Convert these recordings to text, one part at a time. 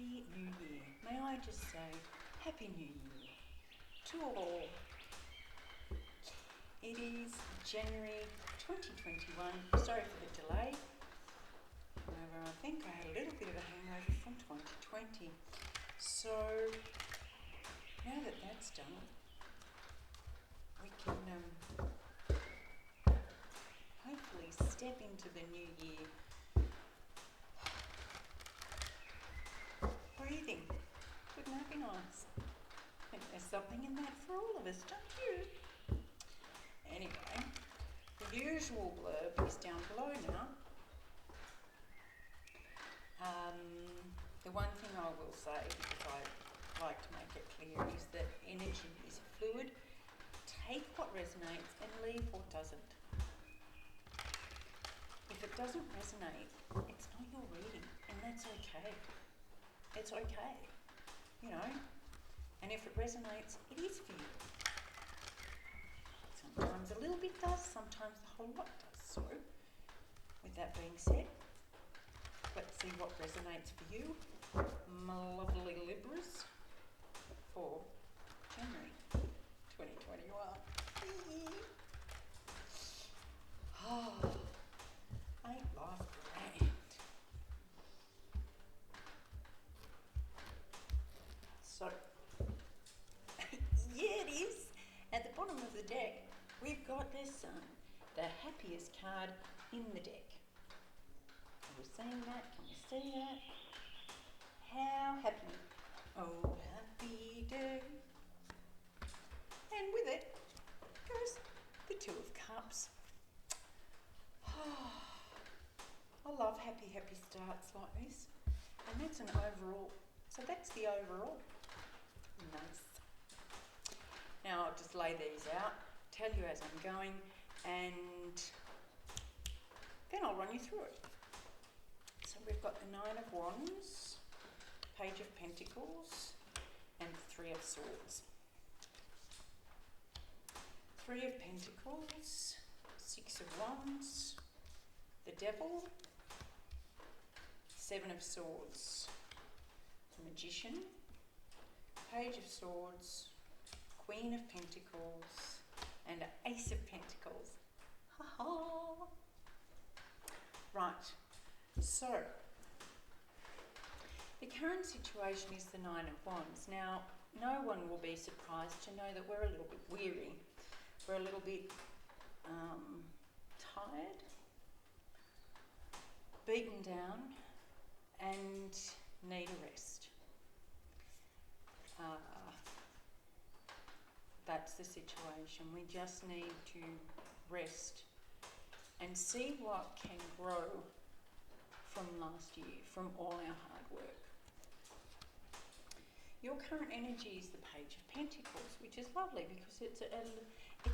Happy New Year. May I just say, Happy New Year to all. It is January 2021. Sorry for the delay. However, I think I had a little bit of a hangover from 2020. So, now that that's done, we can hopefully step into the new year breathing. Wouldn't that be nice? I think there's something in that for all of us, don't you? Anyway, the usual blurb is down below now. The one thing I will say, because I like to make it clear, is that energy is fluid. Take what resonates and leave what doesn't. If it doesn't resonate, it's not your reading, and that's okay. It's okay, you know. And if it resonates, it is for you. Sometimes a little bit does, sometimes the whole lot does. So, with that being said, let's see what resonates for you, my lovely Libras, for January 2021. Oh, ain't life grand? So, yeah, it is. At the bottom of the deck, we've got the Sun, the happiest card in the deck. Are we seeing that? Can we see that? How happy. Oh, happy day. And with it goes the Two of Cups. I love happy starts like this. And that's an overall. So that's the overall. Nice. Now I'll just lay these out, tell you as I'm going, and then I'll run you through it. So we've got the Nine of Wands, Page of Pentacles, and the Three of Swords. Three of Pentacles, Six of Wands, the Devil, Seven of Swords, the Magician, Page of Swords, Queen of Pentacles, and Ace of Pentacles. Ha ha! Right, so the current situation is the Nine of Wands. Now, no one will be surprised to know that we're a little bit weary. We're a little bit tired, beaten down, and need a rest. That's the situation. We just need to rest and see what can grow from last year, from all our hard work. Your current energy is the Page of Pentacles, which is lovely because it's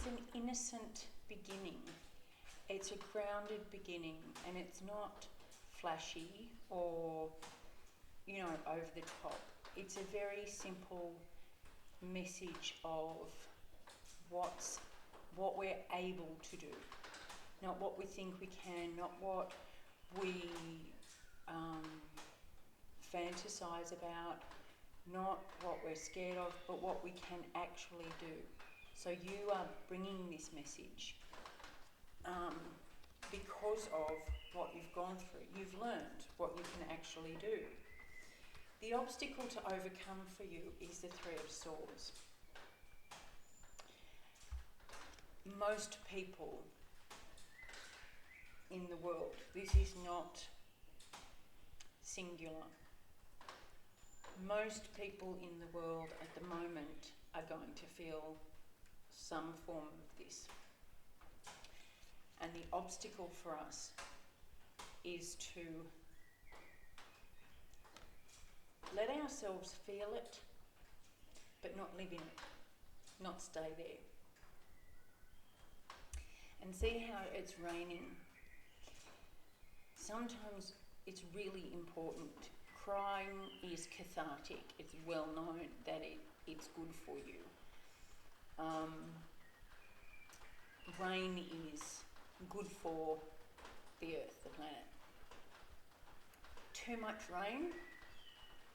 an innocent beginning. It's a grounded beginning, and it's not flashy or, you know, over the top. It's a very simple message of what we're able to do, not what we think we can, not what we fantasize about, not what we're scared of, but what we can actually do. So you are bringing this message because of what you've gone through. You've learned what you can actually do. The obstacle to overcome for you is the Three of Swords. Most people in the world, this is not singular. Most people in the world at the moment are going to feel some form of this. And the obstacle for us is to let ourselves feel it, but not live in it, not stay there. And see how it's raining. Sometimes it's really important. Crying is cathartic. It's well known that it's good for you. Rain is good for the earth, the planet. Too much rain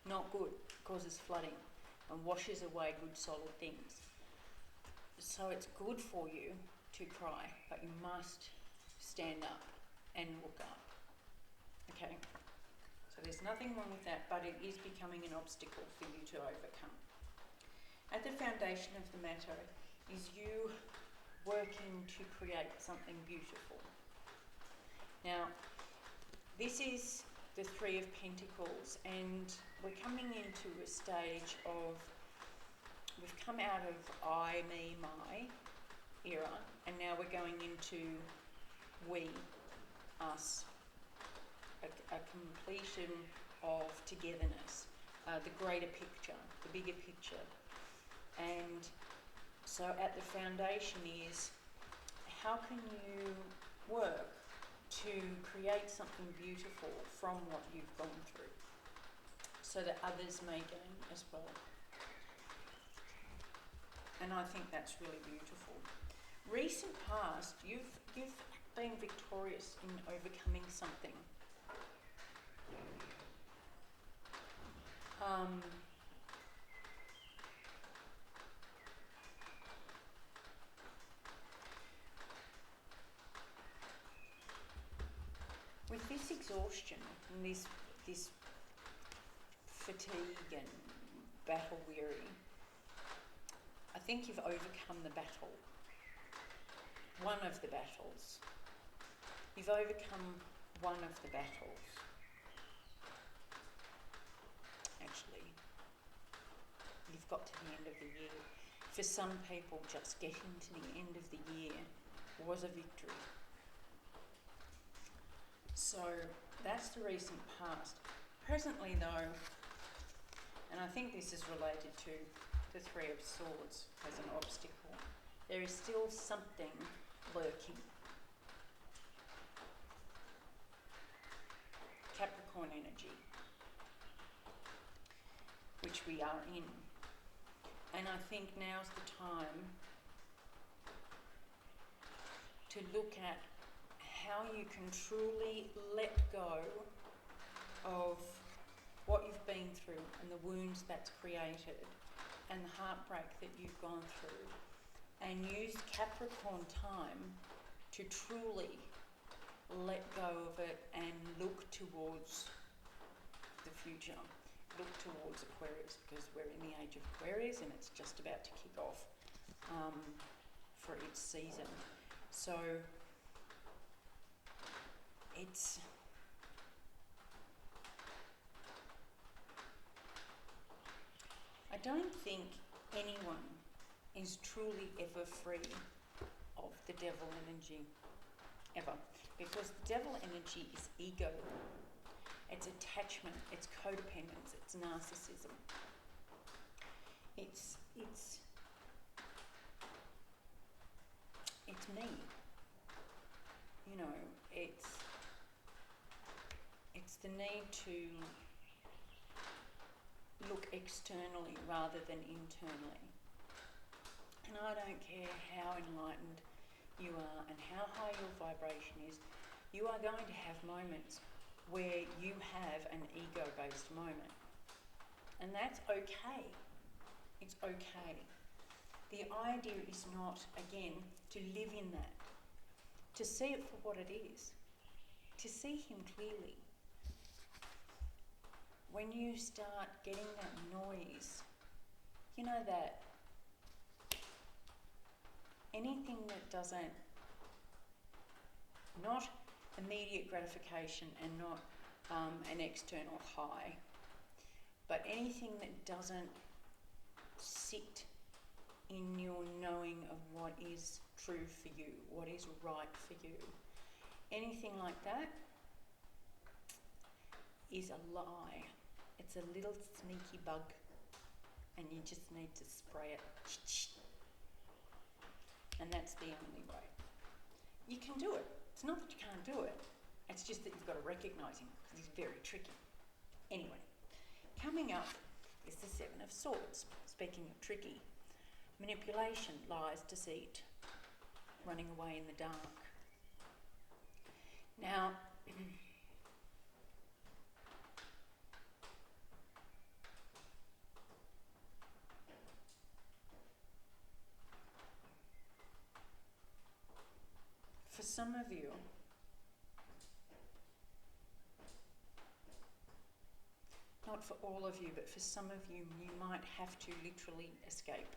Not good, causes flooding and washes away good solid things. So it's good for you to cry, but you must stand up and look up. Okay? So there's nothing wrong with that, but it is becoming an obstacle for you to overcome. At the foundation of the matter is you working to create something beautiful. Now, this is the Three of Pentacles, and we're coming into a stage of, we've come out of I, me, my era, and now we're going into we, us, a completion of togetherness, the greater picture, the bigger picture. And so at the foundation is, how can you work to create something beautiful from what you've gone through, so that others may gain as well. And I think that's really beautiful. Recent past, you've been victorious in overcoming something. With this exhaustion and this fatigue and battle weary, I think you've overcome the battle. One of the battles. You've overcome one of the battles. Actually, you've got to the end of the year. For some people, just getting to the end of the year was a victory. So that's the recent past. Presently though, and I think this is related to the Three of Swords as an obstacle, there is still something lurking. Capricorn energy, which we are in. And I think now's the time to look at how you can truly let go of what you've been through and the wounds that's created and the heartbreak that you've gone through, and use Capricorn time to truly let go of it and look towards the future. Look towards Aquarius, because we're in the age of Aquarius and it's just about to kick off for its season. So it's I don't think anyone is truly ever free of the devil energy, ever, because the devil energy is ego, it's attachment, it's codependence, it's narcissism, it's me, you know, it's the need to look externally rather than internally. And I don't care how enlightened you are and how high your vibration is, you are going to have moments where you have an ego-based moment. And that's okay. It's okay. The idea is not, again, to live in that, to see it for what it is, to see him clearly. When you start getting that noise, you know, that anything that doesn't, not immediate gratification and not an external high, but anything that doesn't sit in your knowing of what is true for you, what is right for you, anything like that is a lie. It's a little sneaky bug and you just need to spray it. And that's the only way. You can do it. It's not that you can't do it. It's just that you've got to recognise him, because he's very tricky. Anyway, coming up is the Seven of Swords. Speaking of tricky, manipulation, lies, deceit, running away in the dark. Now, some of you, not for all of you, but for some of you, you might have to literally escape.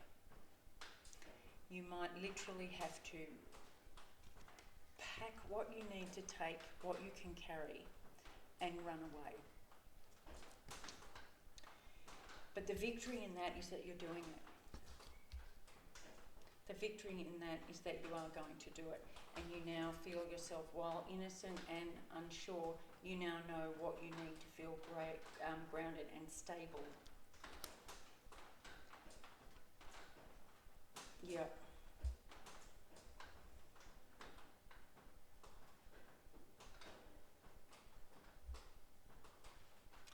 You might literally have to pack what you need to take, what you can carry, and run away. But the victory in that is that you're doing it. The victory in that is that you are going to do it, and you now feel yourself, while innocent and unsure, you now know what you need to feel grounded and stable. Yep.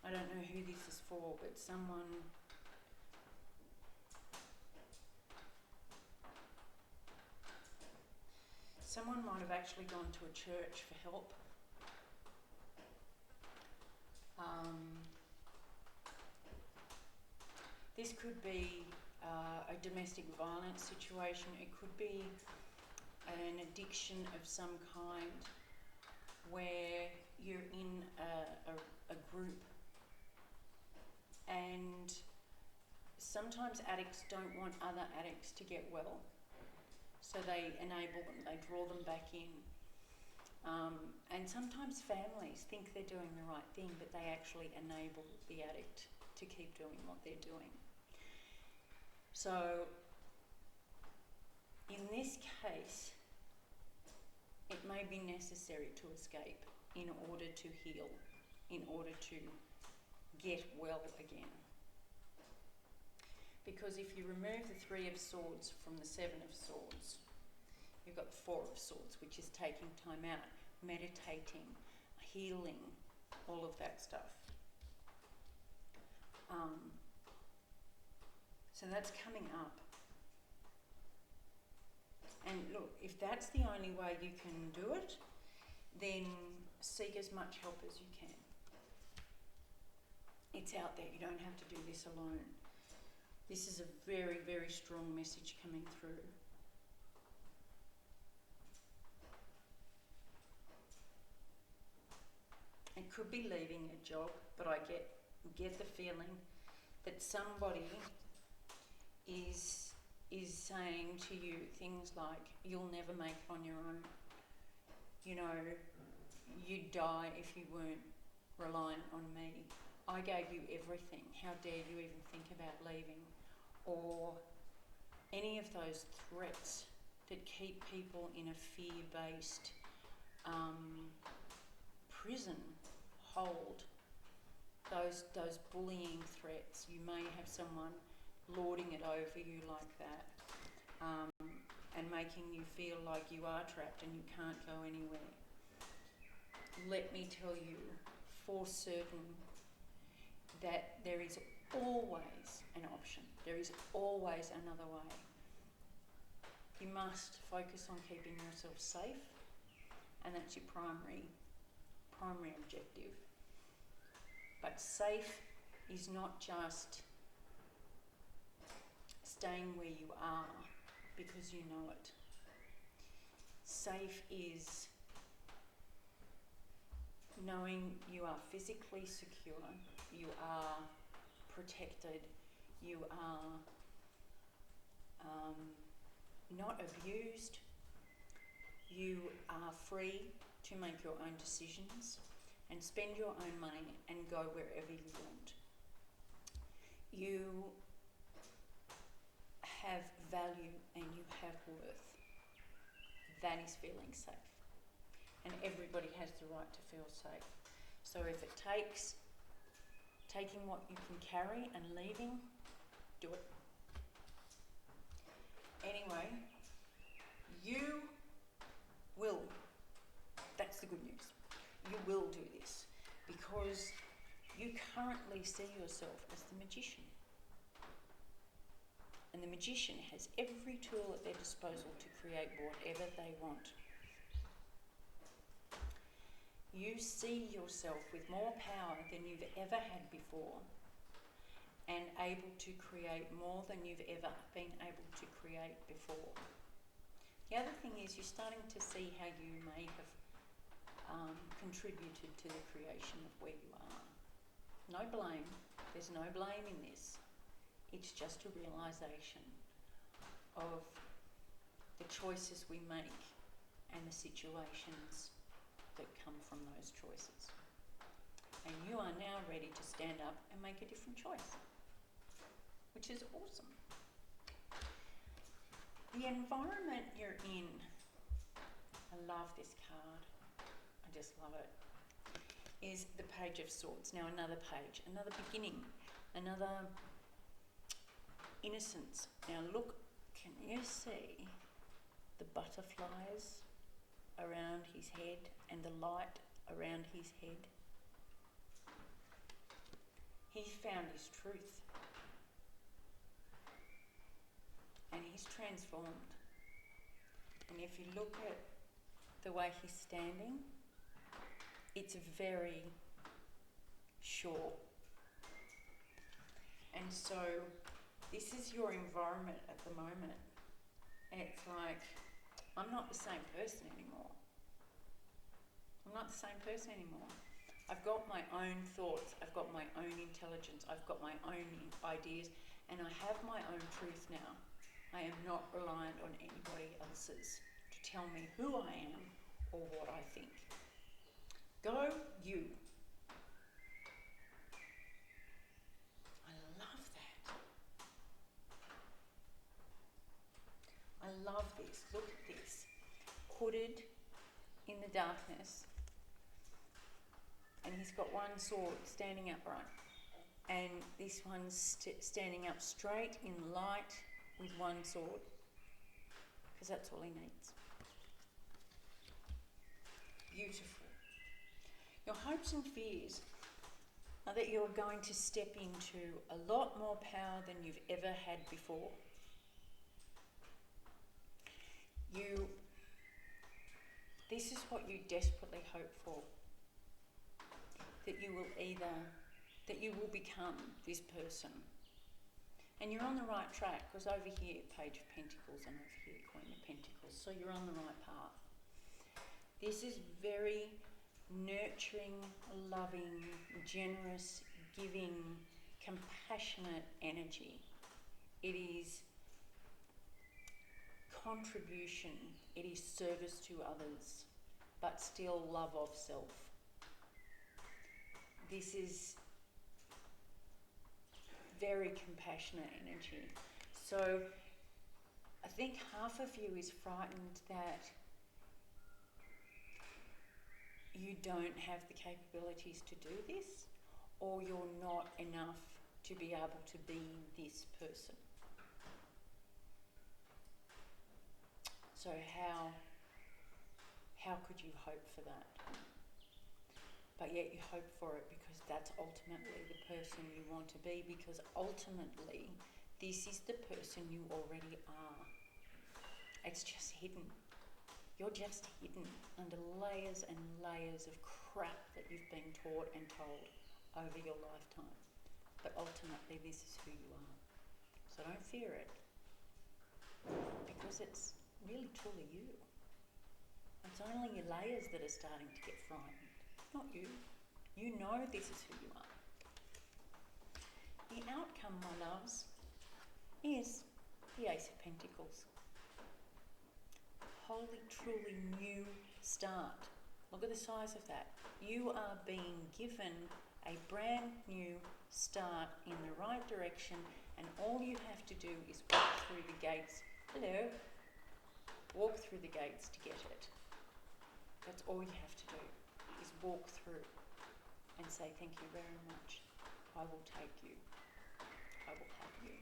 I don't know who this is for, but someone might have actually gone to a church for help. This could be a domestic violence situation. It could be an addiction of some kind where you're in a group, and sometimes addicts don't want other addicts to get well, so they enable them, they draw them back in. And sometimes families think they're doing the right thing, but they actually enable the addict to keep doing what they're doing. So in this case, it may be necessary to escape in order to heal, in order to get well again. Because if you remove the Three of Swords from the Seven of Swords, you've got the Four of Swords, which is taking time out, meditating, healing, all of that stuff. So that's coming up. And look, if that's the only way you can do it, then seek as much help as you can. It's out there. You don't have to do this alone. This is a very, very strong message coming through. It could be leaving a job, but I get the feeling that somebody is saying to you things like, you'll never make it on your own. You know, you'd die if you weren't reliant on me. I gave you everything. How dare you even think about leaving? Or any of those threats that keep people in a fear-based prison hold. Those bullying threats. You may have someone lording it over you like that, and making you feel like you are trapped and you can't go anywhere. Let me tell you for certain that there is always an option. There is always another way. You must focus on keeping yourself safe, and that's your primary objective. But safe is not just staying where you are because you know it. Safe is knowing you are physically secure, you are protected, you are not abused, you are free to make your own decisions and spend your own money and go wherever you want. You have value and you have worth. That is feeling safe. And everybody has the right to feel safe. So if it takes taking what you can carry and leaving, do it. Anyway, you will. That's the good news. You will do this because you currently see yourself as the magician. And the magician has every tool at their disposal to create whatever they want. You see yourself with more power than you've ever had before, and able to create more than you've ever been able to create before. The other thing is you're starting to see how you may have contributed to the creation of where you are. No blame. There's no blame in this. It's just a realisation of the choices we make and the situations that come from those choices. And you are now ready to stand up and make a different choice, which is awesome. The environment you're in, I love this card, I just love it, is the Page of Swords. Now another page, another beginning, another innocence. Now look, can you see the butterflies around his head and the light around his head? He found his truth. And he's transformed. And if you look at the way he's standing, it's very sure. And so this is your environment at the moment. And it's like, I'm not the same person anymore. I'm not the same person anymore. I've got my own thoughts, I've got my own intelligence, I've got my own ideas, and I have my own truth now. I am not reliant on anybody else's to tell me who I am or what I think. Go you. I love that. I love this. Look at this. Hooded in the darkness. And he's got one sword standing upright. And this one's standing up straight in light with one sword, because that's all he needs. Beautiful. Your hopes and fears are that you're going to step into a lot more power than you've ever had before. This is what you desperately hope for. That you will become this person. And you're on the right track, because over here, Page of Pentacles, and over here, Queen of Pentacles. So you're on the right path. This is very nurturing, loving, generous, giving, compassionate energy. It is contribution, it is service to others, but still love of self. This is very compassionate energy. So I think half of you is frightened that you don't have the capabilities to do this, or you're not enough to be able to be this person. So how could you hope for that? But yet you hope for it because that's ultimately the person you want to be, because ultimately this is the person you already are. It's just hidden. You're just hidden under layers and layers of crap that you've been taught and told over your lifetime. But ultimately this is who you are. So don't fear it, because it's really truly you. It's only your layers that are starting to get frightened, not you. You know this is who you are. The outcome, my loves, is the Ace of Pentacles. Holy, truly new start. Look at the size of that. You are being given a brand new start in the right direction, and all you have to do is walk through the gates. Hello. Walk through the gates to get it. That's all you have to do, is walk through and say, thank you very much. I will take you. I will have you.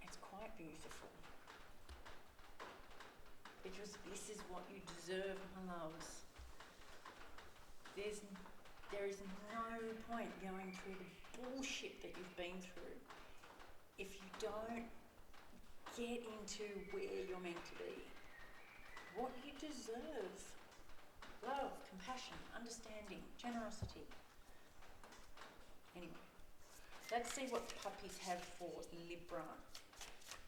It's quite beautiful, because this is what you deserve, my loves. There is no point going through the bullshit that you've been through if you don't get into where you're meant to be. What you deserve. Love, compassion, understanding, generosity. Anyway, let's see what the puppies have for Libra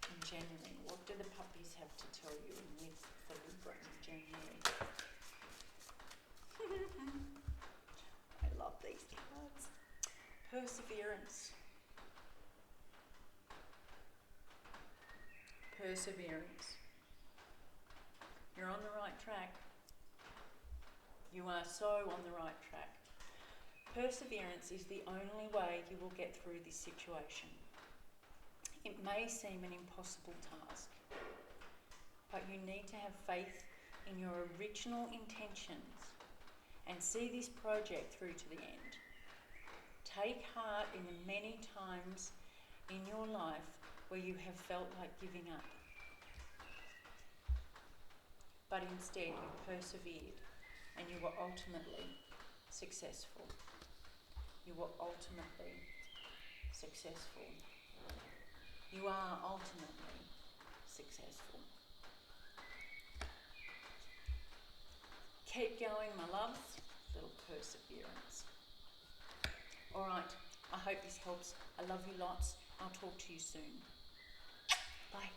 in January. What do the puppies have to tell you for Libra in January? I love these cards. Perseverance. Perseverance. You're on the right track. You are so on the right track. Perseverance is the only way you will get through this situation. It may seem an impossible task, but you need to have faith in your original intentions and see this project through to the end. Take heart in the many times in your life where you have felt like giving up. But instead you persevered and you were ultimately successful. You were ultimately successful. You are ultimately successful. Keep going, my loves. Little perseverance. All right, I hope this helps. I love you lots. I'll talk to you soon. Bye.